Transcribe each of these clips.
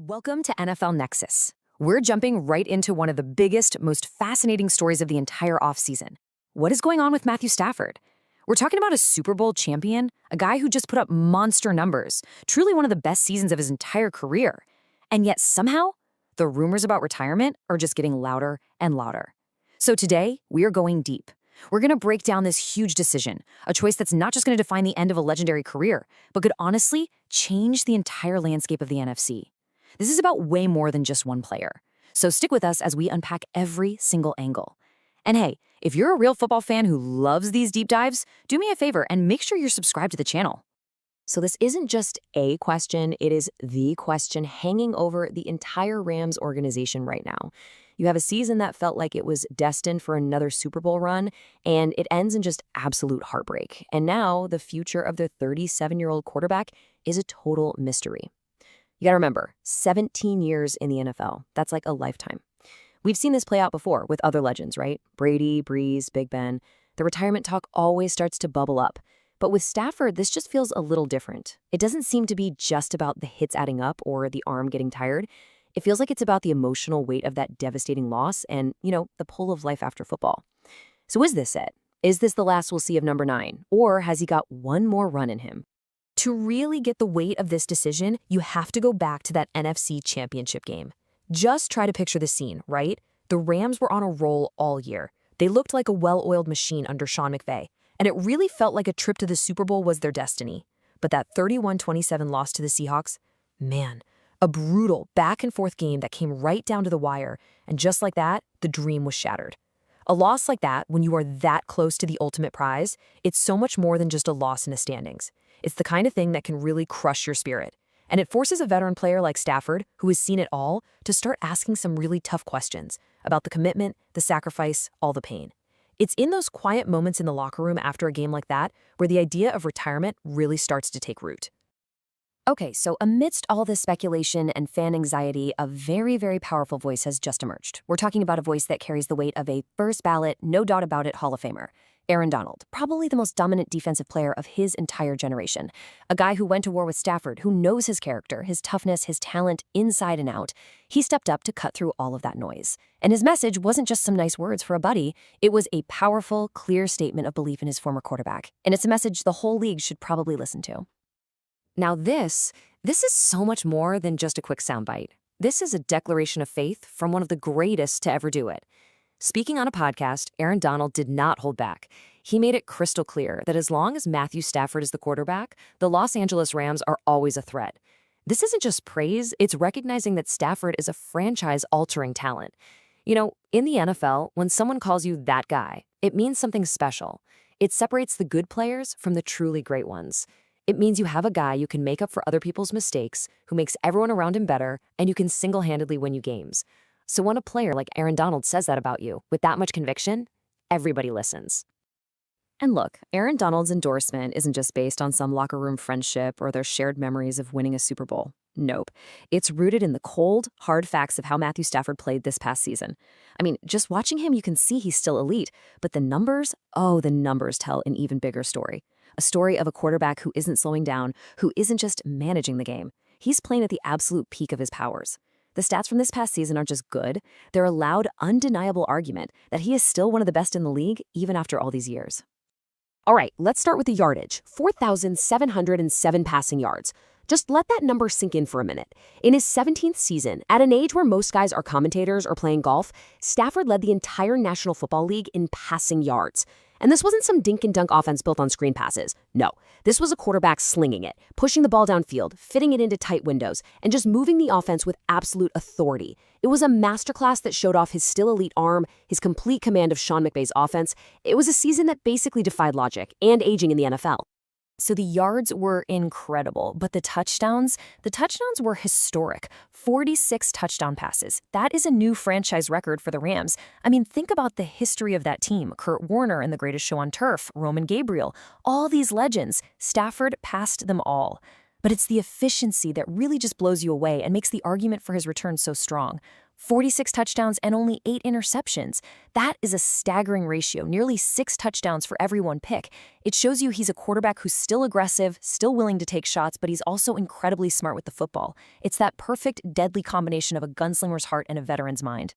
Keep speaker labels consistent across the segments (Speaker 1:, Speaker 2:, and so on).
Speaker 1: Welcome to NFL Nexus. We're jumping right into one of the biggest, most fascinating stories of the entire offseason. What is going on with Matthew Stafford? We're talking about a Super Bowl champion, a guy who just put up monster numbers, truly one of the best seasons of his entire career. And yet somehow, the rumors about retirement are just getting louder and louder. So today, we are going deep. We're going to break down this huge decision, a choice that's not just going to define the end of a legendary career, but could honestly change the entire landscape of the NFC. This is about way more than just one player. So stick with us as we unpack every single angle. And hey, if you're a real football fan who loves these deep dives, do me a favor and make sure you're subscribed to the channel. So this isn't just a question, it is the question hanging over the entire Rams organization right now. You have a season that felt like it was destined for another Super Bowl run, and it ends in just absolute heartbreak. And now the future of their 37-year-old quarterback is a total mystery. You gotta remember, 17 years in the NFL. That's like a lifetime. We've seen this play out before with other legends, right? Brady, Breeze, Big Ben. The retirement talk always starts to bubble up. But with Stafford, this just feels a little different. It doesn't seem to be just about the hits adding up or the arm getting tired. It feels like it's about the emotional weight of that devastating loss and, the pull of life after football. So is this it? Is this the last we'll see of number 9? Or has he got one more run in him? To really get the weight of this decision, you have to go back to that NFC Championship game. Just try to picture the scene, right? The Rams were on a roll all year. They looked like a well-oiled machine under Sean McVay, and it really felt like a trip to the Super Bowl was their destiny. But that 31-27 loss to the Seahawks, man, a brutal back-and-forth game that came right down to the wire, and just like that, the dream was shattered. A loss like that, when you are that close to the ultimate prize, it's so much more than just a loss in the standings. It's the kind of thing that can really crush your spirit. And it forces a veteran player like Stafford, who has seen it all, to start asking some really tough questions about the commitment, the sacrifice, all the pain. It's in those quiet moments in the locker room after a game like that where the idea of retirement really starts to take root. Okay, so amidst all this speculation and fan anxiety, a very, very powerful voice has just emerged. We're talking about a voice that carries the weight of a first ballot, no doubt about it, Hall of Famer. Aaron Donald, probably the most dominant defensive player of his entire generation. A guy who went to war with Stafford, who knows his character, his toughness, his talent inside and out. He stepped up to cut through all of that noise. And his message wasn't just some nice words for a buddy. It was a powerful, clear statement of belief in his former quarterback. And it's a message the whole league should probably listen to. Now this is so much more than just a quick soundbite. This is a declaration of faith from one of the greatest to ever do it. Speaking on a podcast, Aaron Donald did not hold back. He made it crystal clear that as long as Matthew Stafford is the quarterback, the Los Angeles Rams are always a threat. This isn't just praise, it's recognizing that Stafford is a franchise-altering talent. In the NFL, when someone calls you that guy, it means something special. It separates the good players from the truly great ones. It means you have a guy you can make up for other people's mistakes, who makes everyone around him better, and you can single-handedly win you games. So when a player like Aaron Donald says that about you, with that much conviction, everybody listens. And look, Aaron Donald's endorsement isn't just based on some locker room friendship or their shared memories of winning a Super Bowl. Nope. It's rooted in the cold, hard facts of how Matthew Stafford played this past season. I mean, just watching him, you can see he's still elite, but the numbers tell an even bigger story. A story of a quarterback who isn't slowing down, who isn't just managing the game. He's playing at the absolute peak of his powers. The stats from this past season aren't just good, they're a loud, undeniable argument that he is still one of the best in the league, even after all these years. All right, let's start with the yardage. 4,707 passing yards. Just let that number sink in for a minute. In his 17th season, at an age where most guys are commentators or playing golf, Stafford led the entire National Football League in passing yards. And this wasn't some dink-and-dunk offense built on screen passes. No, this was a quarterback slinging it, pushing the ball downfield, fitting it into tight windows, and just moving the offense with absolute authority. It was a masterclass that showed off his still elite arm, his complete command of Sean McVay's offense. It was a season that basically defied logic and aging in the NFL. So the yards were incredible, but the touchdowns were historic. 46 touchdown passes. That is a new franchise record for the Rams. I mean, think about the history of that team. Kurt Warner and The Greatest Show on Turf, Roman Gabriel, all these legends. Stafford passed them all. But it's the efficiency that really just blows you away and makes the argument for his return so strong. 46 touchdowns and only 8 interceptions. That is a staggering ratio, nearly 6 touchdowns for every one pick. It shows you he's a quarterback who's still aggressive, still willing to take shots, but he's also incredibly smart with the football. It's that perfect, deadly combination of a gunslinger's heart and a veteran's mind.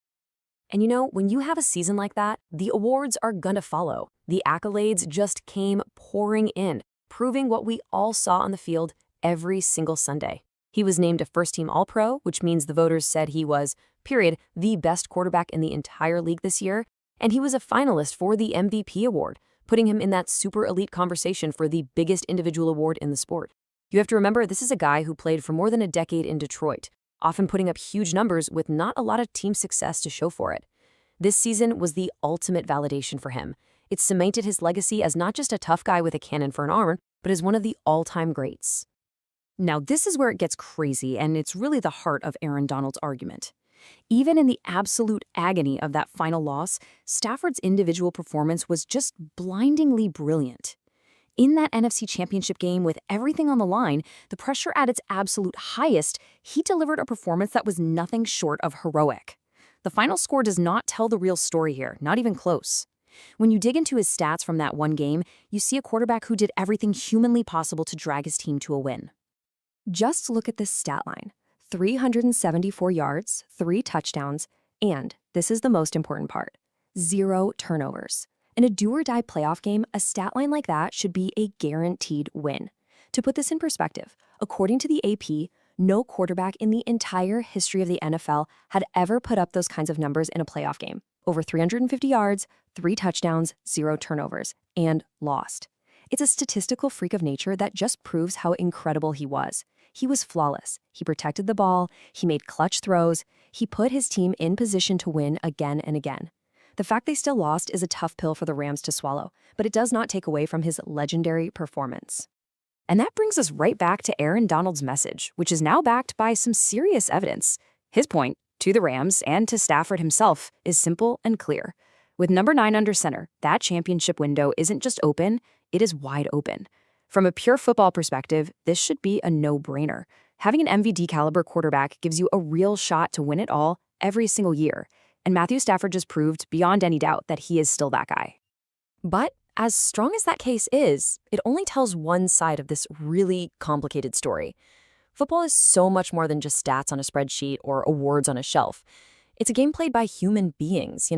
Speaker 1: And you know, when you have a season like that, the awards are gonna follow. The accolades just came pouring in, proving what we all saw on the field every single Sunday. He was named a first-team All-Pro, which means the voters said he was, period, the best quarterback in the entire league this year, and he was a finalist for the MVP award, putting him in that super elite conversation for the biggest individual award in the sport. You have to remember, this is a guy who played for more than a decade in Detroit, often putting up huge numbers with not a lot of team success to show for it. This season was the ultimate validation for him. It cemented his legacy as not just a tough guy with a cannon for an arm, but as one of the all-time greats. Now, this is where it gets crazy, and it's really the heart of Aaron Donald's argument. Even in the absolute agony of that final loss, Stafford's individual performance was just blindingly brilliant. In that NFC Championship game with everything on the line, the pressure at its absolute highest, he delivered a performance that was nothing short of heroic. The final score does not tell the real story here, not even close. When you dig into his stats from that one game, you see a quarterback who did everything humanly possible to drag his team to a win. Just look at this stat line: 374 yards, 3 touchdowns, and, this is the most important part, 0 turnovers. In a do-or-die playoff game, a stat line like that should be a guaranteed win. To put this in perspective, according to the AP, no quarterback in the entire history of the NFL had ever put up those kinds of numbers in a playoff game. Over 350 yards, 3 touchdowns, 0 turnovers, and lost. It's a statistical freak of nature that just proves how incredible he was. He was flawless. He protected the ball, he made clutch throws, he put his team in position to win again and again. The fact they still lost is a tough pill for the Rams to swallow, but it does not take away from his legendary performance. And that brings us right back to Aaron Donald's message, which is now backed by some serious evidence. His point, to the Rams and to Stafford himself, is simple and clear. With number 9 under center, that championship window isn't just open, it is wide open. From a pure football perspective, this should be a no-brainer. Having an MVP caliber quarterback gives you a real shot to win it all every single year. And Matthew Stafford just proved beyond any doubt that he is still that guy. But as strong as that case is, it only tells one side of this really complicated story. Football is so much more than just stats on a spreadsheet or awards on a shelf. It's a game played by human beings,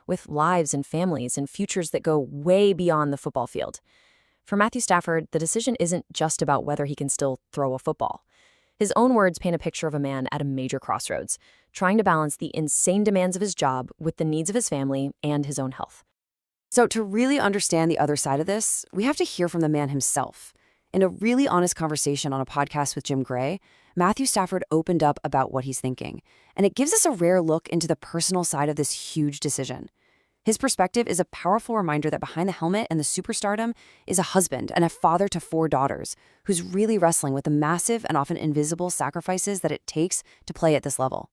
Speaker 1: with lives and families and futures that go way beyond the football field. For Matthew Stafford, the decision isn't just about whether he can still throw a football. His own words paint a picture of a man at a major crossroads, trying to balance the insane demands of his job with the needs of his family and his own health. So to really understand the other side of this, we have to hear from the man himself. In a really honest conversation on a podcast with Jim Gray, Matthew Stafford opened up about what he's thinking, and it gives us a rare look into the personal side of this huge decision. His perspective is a powerful reminder that behind the helmet and the superstardom is a husband and a father to 4 daughters who's really wrestling with the massive and often invisible sacrifices that it takes to play at this level.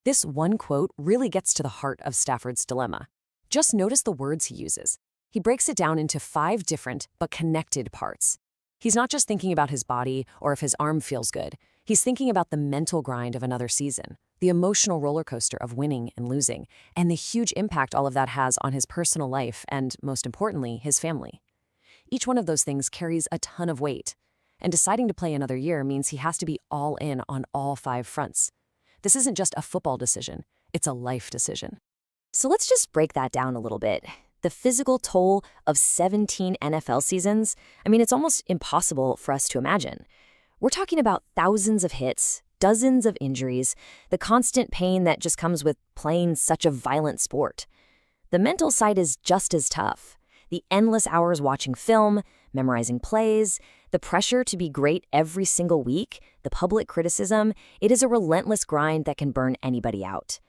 Speaker 1: This one quote really gets to the heart of Stafford's dilemma. Just notice the words he uses. He breaks it down into 5 different but connected parts. He's not just thinking about his body or if his arm feels good. He's thinking about the mental grind of another season, the emotional roller coaster of winning and losing, and the huge impact all of that has on his personal life and, most importantly, his family. Each one of those things carries a ton of weight, and deciding to play another year means he has to be all in on all 5 fronts. This isn't just a football decision, it's a life decision. So let's just break that down a little bit. The physical toll of 17 NFL seasons, it's almost impossible for us to imagine. We're talking about thousands of hits, dozens of injuries, the constant pain that just comes with playing such a violent sport. The mental side is just as tough. The endless hours watching film, memorizing plays, the pressure to be great every single week, the public criticism, it is a relentless grind that can burn anybody out.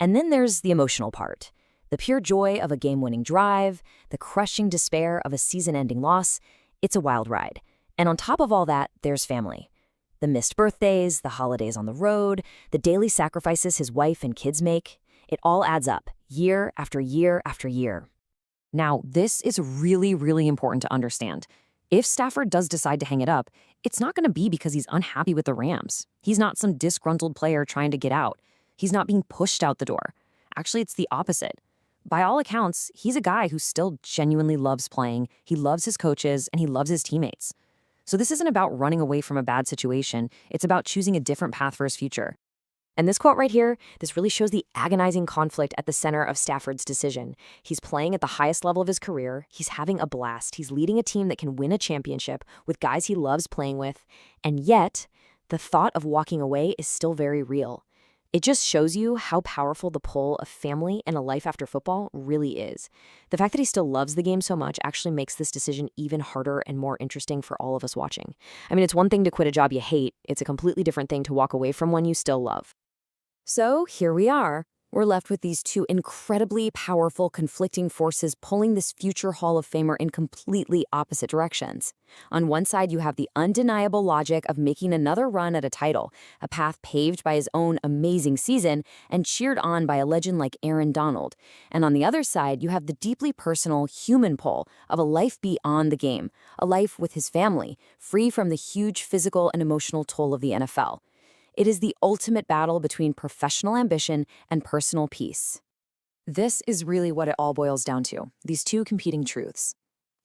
Speaker 1: And then there's the emotional part. The pure joy of a game-winning drive, the crushing despair of a season-ending loss, it's a wild ride. And on top of all that, there's family. The missed birthdays, the holidays on the road, the daily sacrifices his wife and kids make, it all adds up, year after year after year. Now, this is really, really important to understand. If Stafford does decide to hang it up, it's not going to be because he's unhappy with the Rams. He's not some disgruntled player trying to get out. He's not being pushed out the door. Actually, it's the opposite. By all accounts, he's a guy who still genuinely loves playing, he loves his coaches, and he loves his teammates. So this isn't about running away from a bad situation, it's about choosing a different path for his future. And this quote right here, this really shows the agonizing conflict at the center of Stafford's decision. He's playing at the highest level of his career, he's having a blast, he's leading a team that can win a championship with guys he loves playing with, and yet, the thought of walking away is still very real. It just shows you how powerful the pull of family and a life after football really is. The fact that he still loves the game so much actually makes this decision even harder and more interesting for all of us watching. I mean, it's one thing to quit a job you hate, it's a completely different thing to walk away from one you still love. So here we are. We're left with these two incredibly powerful, conflicting forces pulling this future Hall of Famer in completely opposite directions. On one side, you have the undeniable logic of making another run at a title, a path paved by his own amazing season and cheered on by a legend like Aaron Donald. And on the other side, you have the deeply personal, human pull of a life beyond the game, a life with his family, free from the huge physical and emotional toll of the NFL. It is the ultimate battle between professional ambition and personal peace. This is really what it all boils down to, these two competing truths.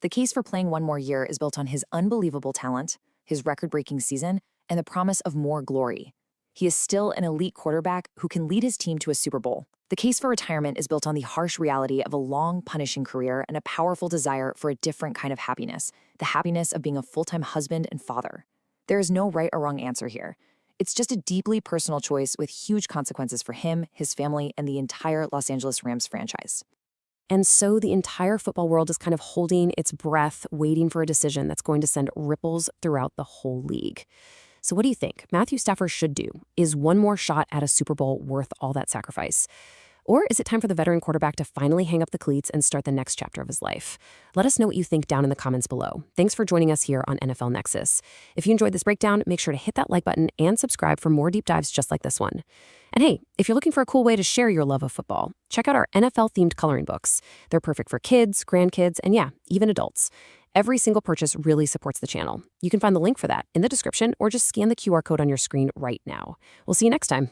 Speaker 1: The case for playing one more year is built on his unbelievable talent, his record-breaking season, and the promise of more glory. He is still an elite quarterback who can lead his team to a Super Bowl. The case for retirement is built on the harsh reality of a long, punishing career and a powerful desire for a different kind of happiness, the happiness of being a full-time husband and father. There is no right or wrong answer here. It's just a deeply personal choice with huge consequences for him, his family, and the entire Los Angeles Rams franchise. And so the entire football world is kind of holding its breath, waiting for a decision that's going to send ripples throughout the whole league. So what do you think Matthew Stafford should do? Is one more shot at a Super Bowl worth all that sacrifice? Or is it time for the veteran quarterback to finally hang up the cleats and start the next chapter of his life? Let us know what you think down in the comments below. Thanks for joining us here on NFL Nexus. If you enjoyed this breakdown, make sure to hit that like button and subscribe for more deep dives just like this one. And hey, if you're looking for a cool way to share your love of football, check out our NFL-themed coloring books. They're perfect for kids, grandkids, and yeah, even adults. Every single purchase really supports the channel. You can find the link for that in the description or just scan the QR code on your screen right now. We'll see you next time.